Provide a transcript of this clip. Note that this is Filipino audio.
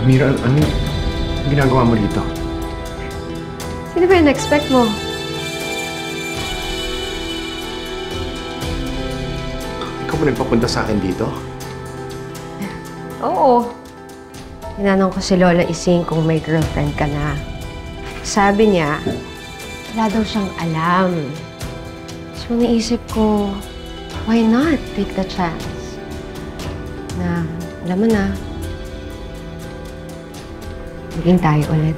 Mira, anong ginagawa mo dito? Sino ba yung expect mo? Ikaw ba nagpapunta sa akin dito? Oo. Tinanong ko si Lola Ising kung may girlfriend ka na. Sabi niya, wala daw siyang alam. So naisip ko, why not take the chance? Na, alam mo na, maging tayo ulit.